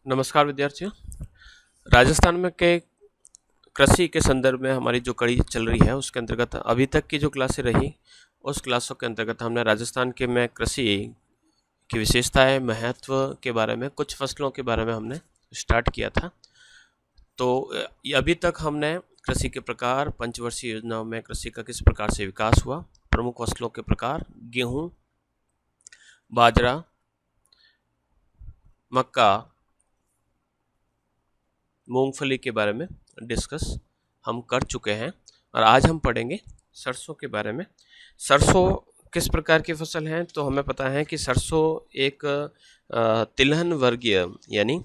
नमस्कार विद्यार्थियों। राजस्थान में के कृषि के संदर्भ में हमारी जो कड़ी चल रही है उसके अंतर्गत अभी तक की जो क्लासें रही उस क्लासों के अंतर्गत हमने राजस्थान के में कृषि की विशेषताएं, महत्व के बारे में, कुछ फसलों के बारे में हमने स्टार्ट किया था। तो अभी तक हमने कृषि के प्रकार, पंचवर्षीय योजनाओं में कृषि का किस प्रकार से विकास हुआ, प्रमुख फसलों के प्रकार, गेहूँ, बाजरा, मक्का, मूंगफली के बारे में डिस्कस हम कर चुके हैं और आज हम पढ़ेंगे सरसों के बारे में। सरसों किस प्रकार की फसल है? तो हमें पता है कि सरसों एक तिलहन वर्गीय यानी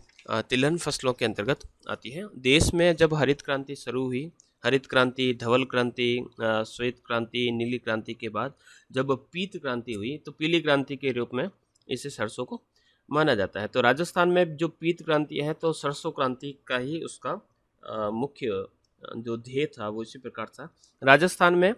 तिलहन फसलों के अंतर्गत आती है। देश में जब हरित क्रांति शुरू हुई, हरित क्रांति, धवल क्रांति, श्वेत क्रांति, नीली क्रांति के बाद जब पीत क्रांति हुई तो पीली क्रांति के रूप में इसे सरसों को माना जाता है। तो राजस्थान में जो पीत क्रांति है तो सरसों क्रांति का ही उसका मुख्य जो ध्येय था वो इसी प्रकार था। राजस्थान में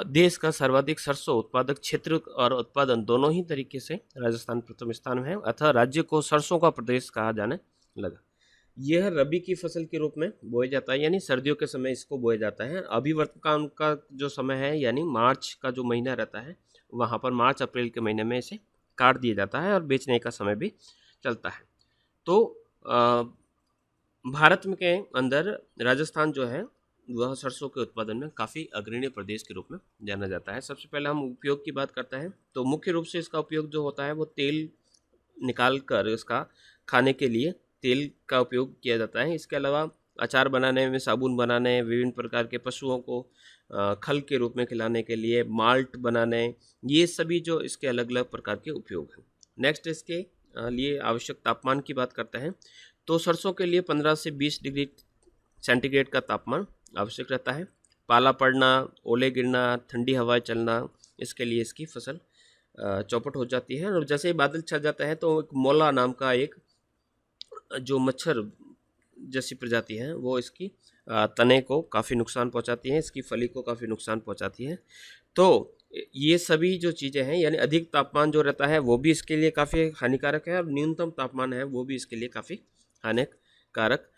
देश का सर्वाधिक सरसों उत्पादक क्षेत्र और उत्पादन दोनों ही तरीके से राजस्थान प्रथम स्थान में है, अतः राज्य को सरसों का प्रदेश कहा जाने लगा। यह रबी की फसल के रूप में बोया जाता है, यानी सर्दियों के समय इसको बोया जाता है। अभी वर्तमान का जो समय है यानी मार्च का जो महीना रहता है वहाँ पर मार्च अप्रैल के महीने में इसे काट दिया जाता है और बेचने का समय भी चलता है। तो भारत में के अंदर राजस्थान जो है वह सरसों के उत्पादन में काफ़ी अग्रणी प्रदेश के रूप में जाना जाता है। सबसे पहले हम उपयोग की बात करते हैं तो मुख्य रूप से इसका उपयोग जो होता है वो तेल निकाल कर इसका खाने के लिए तेल का उपयोग किया जाता है। इसके अलावा अचार बनाने में, साबुन बनाने, विभिन्न प्रकार के पशुओं को खल के रूप में खिलाने के लिए, माल्ट बनाने, ये सभी जो इसके अलग अलग प्रकार के उपयोग हैं। नेक्स्ट इसके लिए आवश्यक तापमान की बात करते हैं तो सरसों के लिए 15 से 20 डिग्री सेंटीग्रेड का तापमान आवश्यक रहता है। पाला पड़ना, ओले गिरना, ठंडी हवाएं चलना, इसके लिए इसकी फसल चौपट हो जाती है। और जैसे ही बादल छा जाता है तो एक मोला नाम का एक जो मच्छर जैसी प्रजाति है वो इसकी तने को काफ़ी नुकसान पहुंचाती है, इसकी फली को काफ़ी नुकसान पहुंचाती है। तो ये सभी जो चीज़ें हैं यानी अधिक तापमान जो रहता है वो भी इसके लिए काफ़ी हानिकारक है और न्यूनतम तापमान है वो भी इसके लिए काफ़ी हानिकारक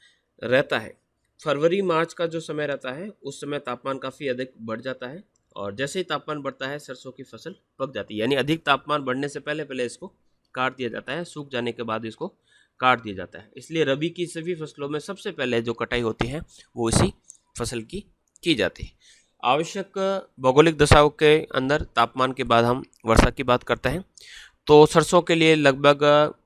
रहता है। फरवरी मार्च का जो समय रहता है उस समय तापमान काफ़ी अधिक बढ़ जाता है और जैसे ही तापमान बढ़ता है सरसों की फसल पक जाती है, यानी अधिक तापमान बढ़ने से पहले पहले इसको काट दिया जाता है, सूख जाने के बाद इसको काट दिया जाता है। इसलिए रबी की सभी फसलों में सबसे पहले जो कटाई होती है वो इसी फसल की जाती है। आवश्यक भौगोलिक दशाओं के अंदर तापमान के बाद हम वर्षा की बात करते हैं तो सरसों के लिए लगभग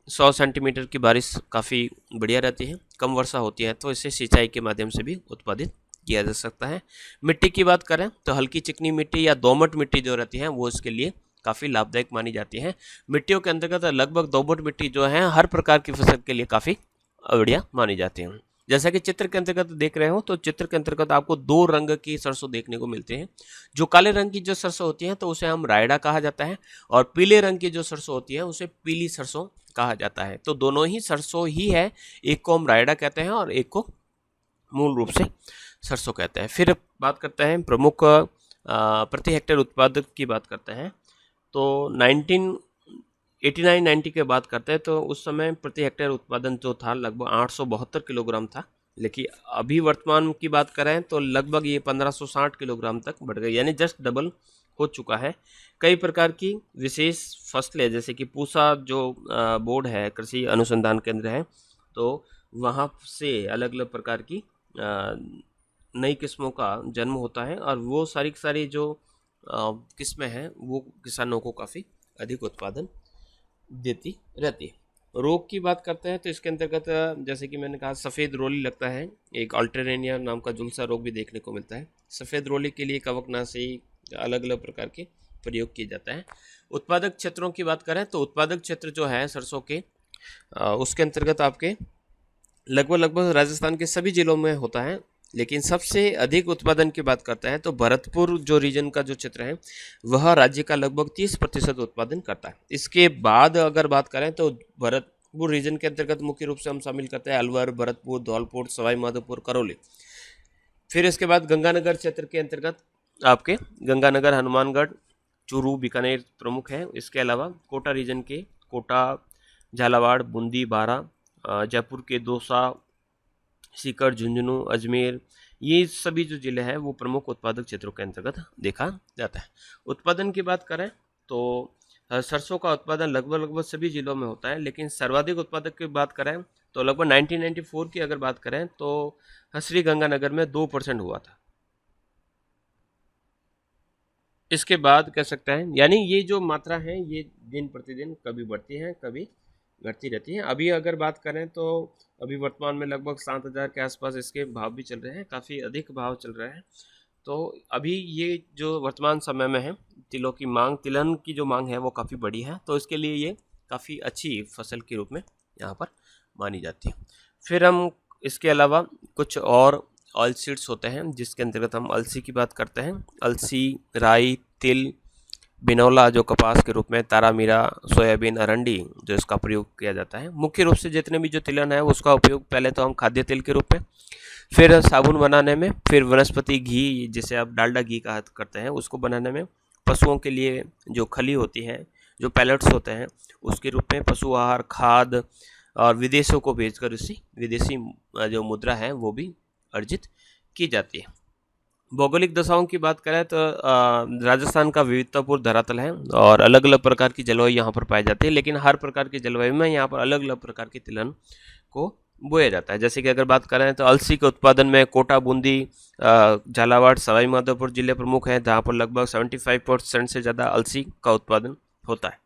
100 सेंटीमीटर की बारिश काफ़ी बढ़िया रहती है। कम वर्षा होती है तो इसे सिंचाई के माध्यम से भी उत्पादित किया जा सकता है। मिट्टी की बात करें तो हल्की चिकनी मिट्टी या दोमट मिट्टी जो रहती है वो इसके लिए काफ़ी लाभदायक मानी जाती है। मिट्टियों के अंतर्गत लगभग दोमट मिट्टी जो है हर प्रकार की फसल के लिए काफ़ी बढ़िया मानी जाती है। जैसा कि चित्र के अंतर्गत देख रहे हो तो चित्र के अंतर्गत आपको दो रंग की सरसों देखने को मिलते हैं। जो काले रंग की जो सरसों होती है तो उसे हम रायडा कहा जाता है और पीले रंग की जो सरसों होती है उसे पीली सरसों कहा जाता है। तो दोनों ही सरसों ही है, एक को हम रायडा कहते हैं और एक को मूल रूप से सरसों कहते हैं। फिर बात करते हैं प्रमुख प्रति हेक्टेयर उत्पादक की बात करते हैं तो 1989-90 के बात करते हैं तो उस समय प्रति हेक्टेयर उत्पादन जो था लगभग 872 किलोग्राम था, लेकिन अभी वर्तमान की बात करें तो लगभग ये 1560 किलोग्राम तक बढ़ गई, यानी जस्ट डबल हो चुका है। कई प्रकार की विशेष फसलें जैसे कि पूसा जो बोर्ड है, कृषि अनुसंधान केंद्र है, तो वहाँ से अलग अलग प्रकार की नई किस्मों का जन्म होता है और वो सारी जो किस्में हैं वो किसानों को काफ़ी अधिक उत्पादन देती रहती है। रोग की बात करते हैं तो इसके अंतर्गत जैसे कि मैंने कहा सफ़ेद रोली लगता है, एक अल्टरनेरिया नाम का झुलसा रोग भी देखने को मिलता है। सफ़ेद रोली के लिए कवकनाशी अलग अलग प्रकार के प्रयोग किया जाता है। उत्पादक क्षेत्रों की बात करें तो उत्पादक क्षेत्र जो है सरसों के उसके अंतर्गत आपके लगभग राजस्थान के सभी जिलों में होता है, लेकिन सबसे अधिक उत्पादन की बात करते हैं तो भरतपुर जो रीजन का जो क्षेत्र है वह राज्य का लगभग 30% उत्पादन करता है। इसके बाद अगर बात करें तो भरतपुर रीजन के अंतर्गत मुख्य रूप से हम शामिल करते हैं अलवर, भरतपुर, धौलपुर, सवाई माधोपुर, करौली। फिर इसके बाद गंगानगर क्षेत्र के अंतर्गत आपके गंगानगर, हनुमानगढ़, चूरू, बीकानेर प्रमुख है। इसके अलावा कोटा रीजन के कोटा, झालावाड़, बूंदी, बारां, जयपुर के दौसा, सीकर, झुंझुनू, अजमेर, ये सभी जो जिले हैं वो प्रमुख उत्पादक क्षेत्रों के अंतर्गत देखा जाता है। उत्पादन की बात करें तो सरसों का उत्पादन लगभग सभी जिलों में होता है, लेकिन सर्वाधिक उत्पादक की बात करें तो लगभग 1994 की अगर बात करें तो श्रीगंगानगर में 2% हुआ था। इसके बाद कह सकते हैं, यानी ये जो मात्रा है ये दिन प्रतिदिन कभी बढ़ती है कभी घटती रहती है। अभी अगर बात करें तो अभी वर्तमान में लगभग 7,000 के आसपास इसके भाव भी चल रहे हैं, काफ़ी अधिक भाव चल रहे हैं। तो अभी ये जो वर्तमान समय में है, तिलों की मांग, तिलहन की जो मांग है वो काफ़ी बड़ी है, तो इसके लिए ये काफ़ी अच्छी फसल के रूप में यहाँ पर मानी जाती है। फिर हम इसके अलावा कुछ और ऑयल सीड्स होते हैं जिसके अंतर्गत हम अलसी की बात करते हैं। अलसी, राई, तिल, बिनौला जो कपास के रूप में, तारामीरा, सोयाबीन, अरंडी जो इसका प्रयोग किया जाता है। मुख्य रूप से जितने भी जो तिलहन है उसका उपयोग पहले तो हम खाद्य तेल के रूप में, फिर साबुन बनाने में, फिर वनस्पति घी जिसे आप डालडा घी कहा करते हैं उसको बनाने में, पशुओं के लिए जो खली होती है, जो पैलेट्स होते हैं उसके रूप में, पशु आहार, खाद, और विदेशों को भेजकर उससे विदेशी जो मुद्रा है वो भी अर्जित की जाती है। भौगोलिक दशाओं की बात करें तो राजस्थान का विविधतापूर्ण धरातल है और अलग अलग प्रकार की जलवायु यहाँ पर पाई जाती है, लेकिन हर प्रकार की जलवायु में यहाँ पर अलग अलग प्रकार की तिलहन को बोया जाता है। जैसे कि अगर बात करें तो अलसी के उत्पादन में कोटा, बूंदी, झालावाड़, सवाई माधोपुर जिले प्रमुख हैं, जहाँ पर लगभग 75% से ज़्यादा अलसी का उत्पादन होता है।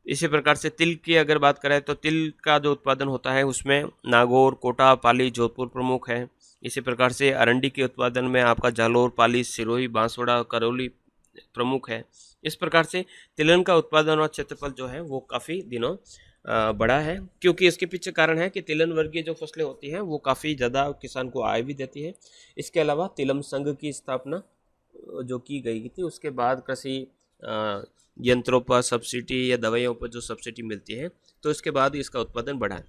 इसी प्रकार से तिल की अगर बात करें तो तिल का जो उत्पादन होता है उसमें नागौर, कोटा, पाली, जोधपुर प्रमुख हैं। इसी प्रकार से अरंडी के उत्पादन में आपका जालोर, पाली, सिरोही, बांसवाड़ा, करौली प्रमुख है। इस प्रकार से तिलहन का उत्पादन और क्षेत्रफल जो है वो काफ़ी दिनों बड़ा है, क्योंकि इसके पीछे कारण है कि तिलहन वर्गीय जो फसलें होती हैं वो काफ़ी ज़्यादा किसान को आय भी देती है। इसके अलावा तिलम संघ की स्थापना जो की गई थी उसके बाद कृषि यंत्रों पर सब्सिडी या दवाइयों पर जो सब्सिडी मिलती है, तो इसके बाद इसका उत्पादन बढ़ा है।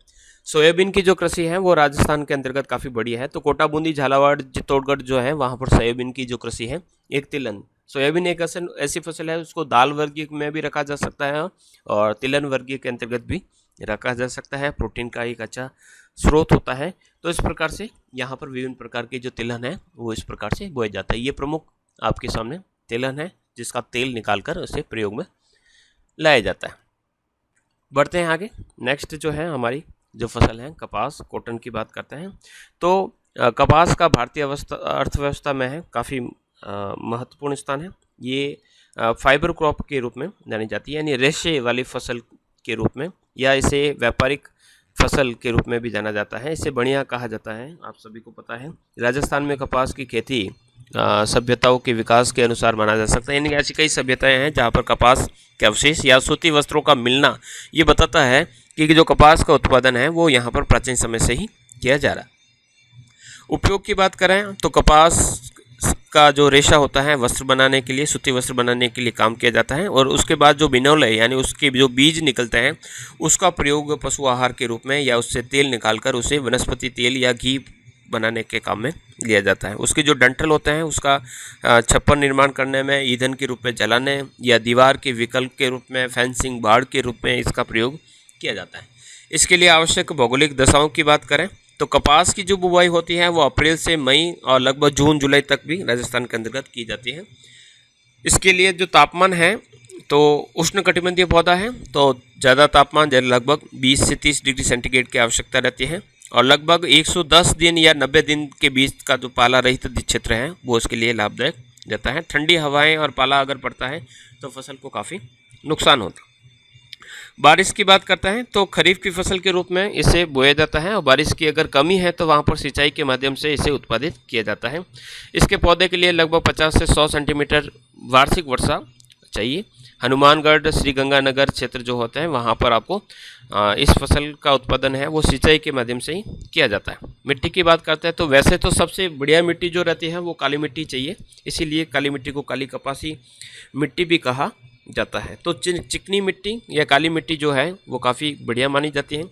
सोयाबीन की जो कृषि है वो राजस्थान के अंतर्गत काफ़ी बड़ी है, तो कोटा, बूंदी, झालावाड़, चित्तौड़गढ़ जो है वहाँ पर सोयाबीन की जो कृषि है, एक तिलहन, सोयाबीन एक ऐसी फसल है उसको दाल वर्गीय में भी रखा जा सकता है और तिलहन वर्गीय के अंतर्गत भी रखा जा सकता है। प्रोटीन का एक अच्छा स्रोत होता है। तो इस प्रकार से यहाँ पर विभिन्न प्रकार के जो तिलहन है वो इस प्रकार से बोया जाता है। ये प्रमुख आपके सामने तिलहन है जिसका तेल निकालकर उसे प्रयोग में लाया जाता है। बढ़ते हैं आगे। नेक्स्ट जो है हमारी जो फसल है कपास, कॉटन की बात करते हैं। तो कपास का भारतीय अर्थव्यवस्था में है काफ़ी महत्वपूर्ण स्थान है। ये फाइबर क्रॉप के रूप में जानी जाती है, यानी रेशे वाली फसल के रूप में, या इसे व्यापारिक फसल के रूप में भी जाना जाता है। इसे बढ़िया कहा जाता है, आप सभी को पता है। राजस्थान में कपास की खेती सभ्यताओं के विकास के अनुसार माना जा सकता है, यानी ऐसी कई सभ्यताएं हैं जहाँ पर कपास के अवशेष या सूती वस्त्रों का मिलना ये बताता है कि जो कपास का उत्पादन है वो यहाँ पर प्राचीन समय से ही किया जा रहा है। उपयोग की बात करें तो कपास का जो रेशा होता है वस्त्र बनाने के लिए, सूती वस्त्र बनाने के लिए काम किया जाता है, और उसके बाद जो बिनौले यानी उसके जो बीज निकलते हैं उसका प्रयोग पशु आहार के रूप में या उससे तेल निकालकर उसे वनस्पति तेल या घी बनाने के काम में लिया जाता है। उसके जो डंठल होते हैं उसका छप्पर निर्माण करने में, ईंधन के रूप में जलाने या दीवार के विकल्प के रूप में, फेंसिंग, बाड़ के रूप में इसका प्रयोग किया जाता है। इसके लिए आवश्यक भौगोलिक दशाओं की बात करें तो कपास की जो बुवाई होती है वो अप्रैल से मई और लगभग जून जुलाई तक भी राजस्थान के अंतर्गत की जाती है। इसके लिए जो तापमान है तो उष्णकटिबंधीय पौधा है, तो ज़्यादा तापमान लगभग 20 से 30 डिग्री सेंटीग्रेड की आवश्यकता रहती है, और लगभग 110 दिन या 90 दिन के बीच का जो पाला रहित क्षेत्र है वो उसके लिए लाभदायक रहता है। ठंडी हवाएं और पाला अगर पड़ता है तो फसल को काफ़ी नुकसान होता है। बारिश की बात करते हैं तो खरीफ की फसल के रूप में इसे बोया जाता है, और बारिश की अगर कमी है तो वहाँ पर सिंचाई के माध्यम से इसे उत्पादित किया जाता है। इसके पौधे के लिए लगभग 50 से 100 सेंटीमीटर वार्षिक वर्षा चाहिए। हनुमानगढ़, श्रीगंगानगर क्षेत्र जो होते हैं वहाँ पर आपको इस फसल का उत्पादन है वो सिंचाई के माध्यम से ही किया जाता है। मिट्टी की बात करते हैं तो वैसे तो सबसे बढ़िया मिट्टी जो रहती है वो काली मिट्टी चाहिए, इसीलिए काली मिट्टी को काली कपासी मिट्टी भी कहा जाता है। तो चिकनी मिट्टी या काली मिट्टी जो है वो काफ़ी बढ़िया मानी जाती है।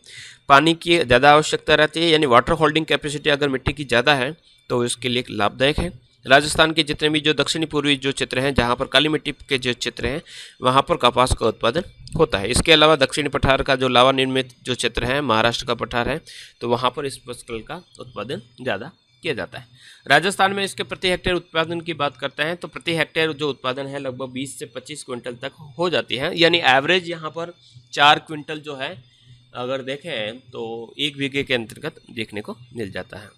पानी की ज़्यादा आवश्यकता रहती है, यानी वाटर होल्डिंग कैपेसिटी अगर मिट्टी की ज़्यादा है तो इसके लिए लाभदायक है। राजस्थान के जितने भी जो दक्षिणी पूर्वी जो क्षेत्र हैं, जहाँ पर काली मिट्टी के जो क्षेत्र हैं, वहाँ पर कपास का उत्पादन होता है। इसके अलावा दक्षिणी पठार का जो लावा निर्मित जो क्षेत्र है, महाराष्ट्र का पठार है, तो वहाँ पर इस फसल का उत्पादन ज़्यादा किया जाता है। राजस्थान में इसके प्रति हेक्टेयर उत्पादन की बात करते हैं तो प्रति हेक्टेयर जो उत्पादन है लगभग 20 से 25 क्विंटल तक हो जाती है, यानी एवरेज यहाँ पर 4 क्विंटल जो है अगर देखें तो 1 बीघे के अंतर्गत देखने को मिल जाता है।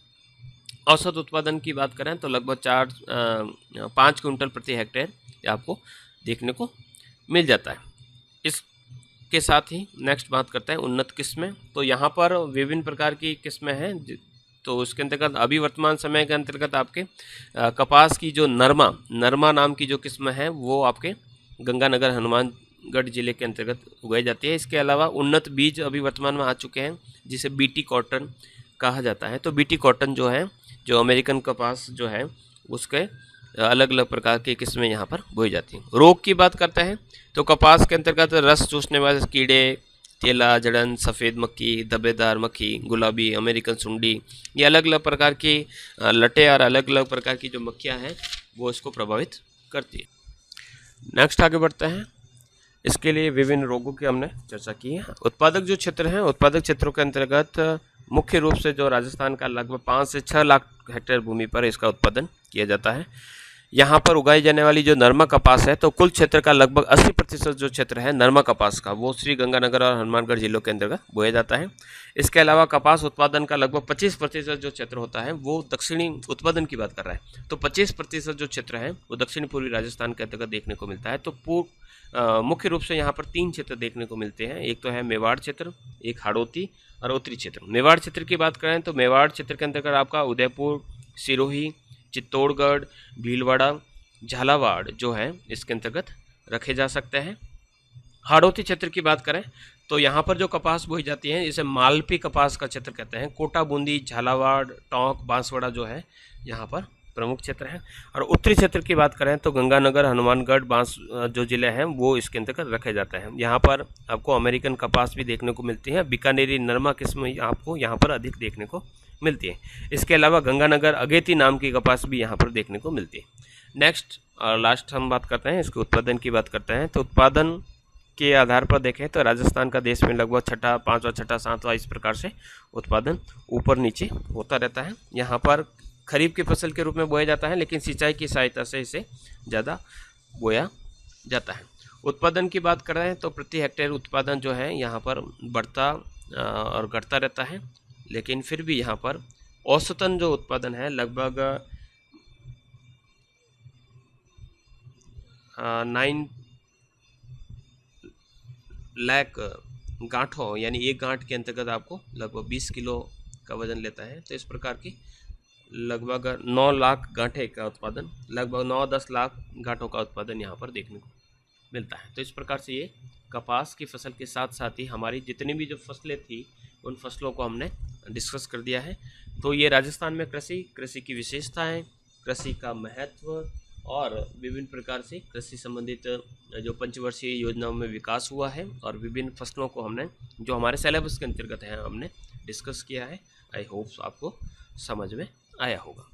औसत उत्पादन की बात करें तो लगभग 5 क्विंटल प्रति हेक्टेयर आपको देखने को मिल जाता है। इसके साथ ही नेक्स्ट बात करते हैं उन्नत किस्में। तो यहाँ पर विभिन्न प्रकार की किस्में हैं, तो उसके अंतर्गत अभी वर्तमान समय के अंतर्गत आपके कपास की जो नरमा नाम की जो किस्म है वो आपके गंगानगर हनुमानगढ़ जिले के अंतर्गत उगाई जाती है। इसके अलावा उन्नत बीज अभी वर्तमान में आ चुके हैं जिसे बीटी कॉटन कहा जाता है। तो बीटी कॉटन जो है, जो अमेरिकन कपास जो है, उसके अलग अलग प्रकार की किस्में यहाँ पर बोई जाती हैं। रोग की बात करते हैं तो कपास के अंतर्गत रस चूसने वाले कीड़े, तेला जड़न, सफ़ेद मक्खी, धब्बेदार मक्खी, गुलाबी, अमेरिकन सुंडी, ये अलग अलग प्रकार की लटे और अलग अलग प्रकार की जो मक्खियाँ हैं वो इसको प्रभावित करती है। नेक्स्ट आगे बढ़ते हैं। इसके लिए विभिन्न रोगों की हमने चर्चा की है। उत्पादक जो क्षेत्र हैं, उत्पादक क्षेत्रों के अंतर्गत मुख्य रूप से जो राजस्थान का लगभग 5 से 6 लाख हेक्टेयर भूमि पर इसका उत्पादन किया जाता है। यहाँ पर उगाई जाने वाली जो नरमा कपास है, तो कुल क्षेत्र का लगभग 80% जो क्षेत्र है नरमा कपास का, वो श्री गंगानगर और हनुमानगढ़ जिलों के अंतर्गत बोया जाता है। इसके अलावा कपास उत्पादन का लगभग 25% जो क्षेत्र होता है वो दक्षिणी उत्पादन की बात कर रहा है, तो 25% जो क्षेत्र है वो दक्षिणी पूर्वी राजस्थान के अंतर्गत देखने को मिलता है। तो मुख्य रूप से यहाँ पर 3 क्षेत्र देखने को मिलते हैं। एक तो है मेवाड़ क्षेत्र, एक हाड़ौती और उत्तरी क्षेत्र। मेवाड़ क्षेत्र की बात करें तो मेवाड़ क्षेत्र के अंतर्गत आपका उदयपुर, सिरोही, चित्तौड़गढ़, भीलवाड़ा, झालावाड़ जो है इसके अंतर्गत रखे जा सकते हैं। हाड़ौती क्षेत्र की बात करें तो यहाँ पर जो कपास बोई जाती है इसे मालपी कपास का क्षेत्र कहते हैं। कोटा, बूंदी, झालावाड़, टोंक, बांसवाड़ा जो है यहाँ पर प्रमुख क्षेत्र हैं। और उत्तरी क्षेत्र की बात करें तो गंगानगर, हनुमानगढ़, बांस जो जिले हैं वो इसके अंतर्गत रखे जाते हैं। यहाँ पर आपको अमेरिकन कपास भी देखने को मिलती है। बीकानेरी नरमा किस्म आपको यहाँ पर अधिक देखने को मिलती है। इसके अलावा गंगानगर अगेती नाम की कपास भी यहाँ पर देखने को मिलती है। नेक्स्ट और लास्ट हम बात करते हैं, इसके उत्पादन की बात करते हैं। तो उत्पादन के आधार पर देखें तो राजस्थान का देश में लगभग 6ठा, 5वां, 6ठा, 7वां इस प्रकार से उत्पादन ऊपर नीचे होता रहता है। यहाँ पर खरीफ की फसल के रूप में बोया जाता है, लेकिन सिंचाई की सहायता से इसे ज़्यादा बोया जाता है। उत्पादन की बात कर रहे हैं तो प्रति हेक्टेयर उत्पादन जो है यहाँ पर बढ़ता और घटता रहता है, लेकिन फिर भी यहाँ पर औसतन जो उत्पादन है लगभग 9 लाख गांठों, यानी एक गांठ के अंतर्गत आपको लगभग 20 किलो का वजन लेता है। तो इस प्रकार की लगभग 9 लाख गांठे का उत्पादन, लगभग 9-10 लाख गांठों का उत्पादन यहाँ पर देखने को मिलता है। तो इस प्रकार से ये कपास की फसल के साथ साथ ही हमारी जितनी भी जो फसलें थी उन फसलों को हमने डिस्कस कर दिया है। तो ये राजस्थान में कृषि की विशेषताएं, कृषि का महत्व और विभिन्न प्रकार से कृषि संबंधित जो पंचवर्षीय योजनाओं में विकास हुआ है और विभिन्न फसलों को हमने जो हमारे सिलेबस के अंतर्गत हैं हमने डिस्कस किया है। आई होप आपको समझ में आया होगा।